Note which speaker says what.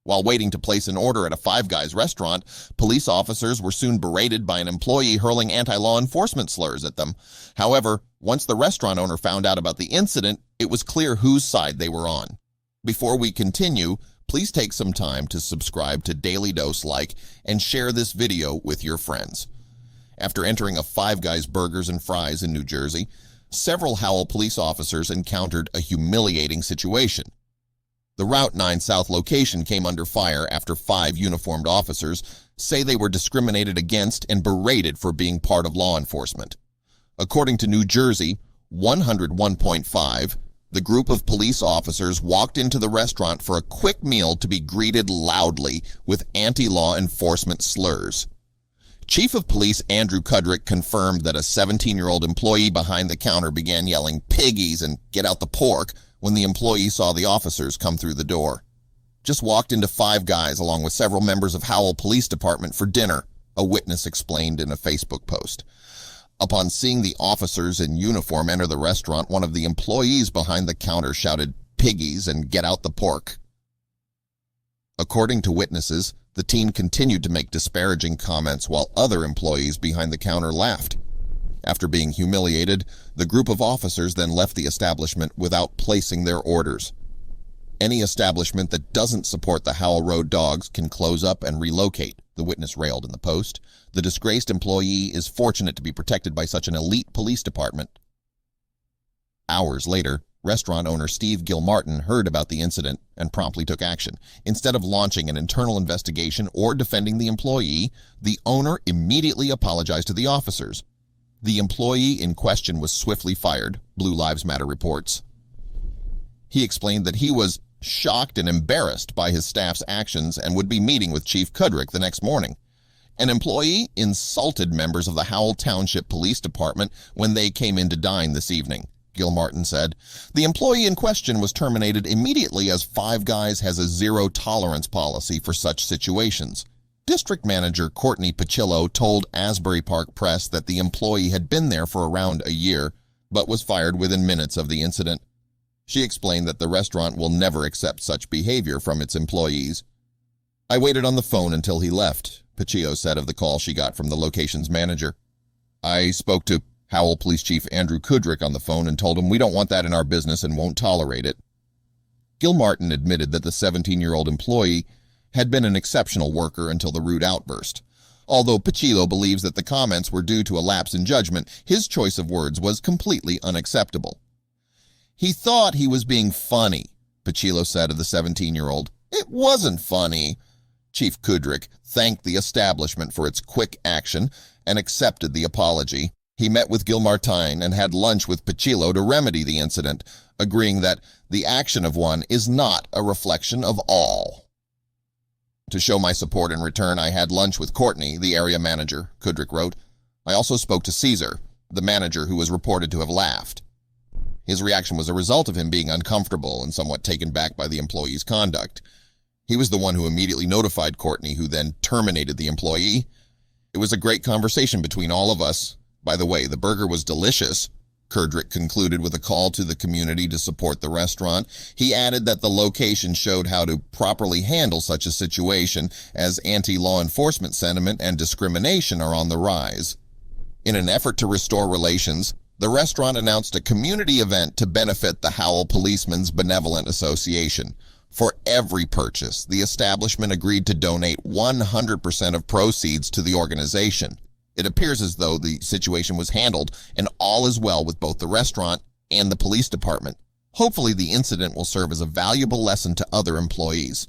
Speaker 1: While waiting to place an order at a Five Guys restaurant, police officers were soon berated by an employee hurling anti-law enforcement slurs at them. However, once the restaurant owner found out about the incident, it was clear whose side they were on. Before we continue, please take some time to subscribe to Dailydose, like, and share this video with your friends. After entering a Five Guys Burgers and Fries in New Jersey, several Howell police officers encountered a humiliating situation. The Route 9 South location came under fire after 5 uniformed officers say they were discriminated against and berated for being part of law enforcement. According to New Jersey 101.5, the group of police officers walked into the restaurant for a quick meal to be greeted loudly with anti-law enforcement slurs. Chief of Police Andrew Kudrick confirmed that a 17-year-old employee behind the counter began yelling "piggies" and "get out the pork" when the employee saw the officers come through the door. "Just walked into Five Guys along with several members of Howell Police Department for dinner," a witness explained in a Facebook post. Upon seeing the officers in uniform enter the restaurant, one of the employees behind the counter shouted "piggies" and "get out the pork." According to witnesses, the teen continued to make disparaging comments while other employees behind the counter laughed. After being humiliated, the group of officers then left the establishment without placing their orders. "Any establishment that doesn't support the Howell Road Dogs can close up and relocate," the witness railed in the post. "The disgraced employee is fortunate to be protected by such an elite police department." Hours later, restaurant owner Steve Gilmartin heard about the incident and promptly took action. Instead of launching an internal investigation or defending the employee, the owner immediately apologized to the officers. The employee in question was swiftly fired, Blue Lives Matter reports. He explained that he was shocked and embarrassed by his staff's actions and would be meeting with Chief Kudrick the next morning. An employee insulted members of the Howell Township Police Department when they came in to dine this evening, Gilmartin said. The employee in question was terminated immediately as Five Guys has a zero-tolerance policy for such situations. District Manager Courtney Pachillo told Asbury Park Press that the employee had been there for around a year, but was fired within minutes of the incident. She explained that the restaurant will never accept such behavior from its employees. "I waited on the phone until he left," Pachillo said of the call she got from the location's manager. "I spoke to Howell Police Chief Andrew Kudrick on the phone and told him we don't want that in our business and won't tolerate it." Gilmartin admitted that the 17-year-old employee had been an exceptional worker until the rude outburst. Although Pachillo believes that the comments were due to a lapse in judgment, his choice of words was completely unacceptable. "He thought he was being funny," Pachillo said of the 17-year-old. "It wasn't funny." Chief Kudrick thanked the establishment for its quick action and accepted the apology. He met with Gilmartin and had lunch with Pachillo to remedy the incident, agreeing that the action of one is not a reflection of all. "To show my support in return, I had lunch with Courtney, the area manager," Kudrick wrote. "I also spoke to Caesar, the manager who was reported to have laughed. His reaction was a result of him being uncomfortable and somewhat taken back by the employee's conduct. He was the one who immediately notified Courtney, who then terminated the employee. It was a great conversation between all of us. By the way, the burger was delicious." Kudrick concluded with a call to the community to support the restaurant. He added that the location showed how to properly handle such a situation, as anti-law enforcement sentiment and discrimination are on the rise. In an effort to restore relations, the restaurant announced a community event to benefit the Howell Policemen's Benevolent Association. For every purchase, the establishment agreed to donate 100% of proceeds to the organization. It appears as though the situation was handled and all is well with both the restaurant and the police department. Hopefully the incident will serve as a valuable lesson to other employees.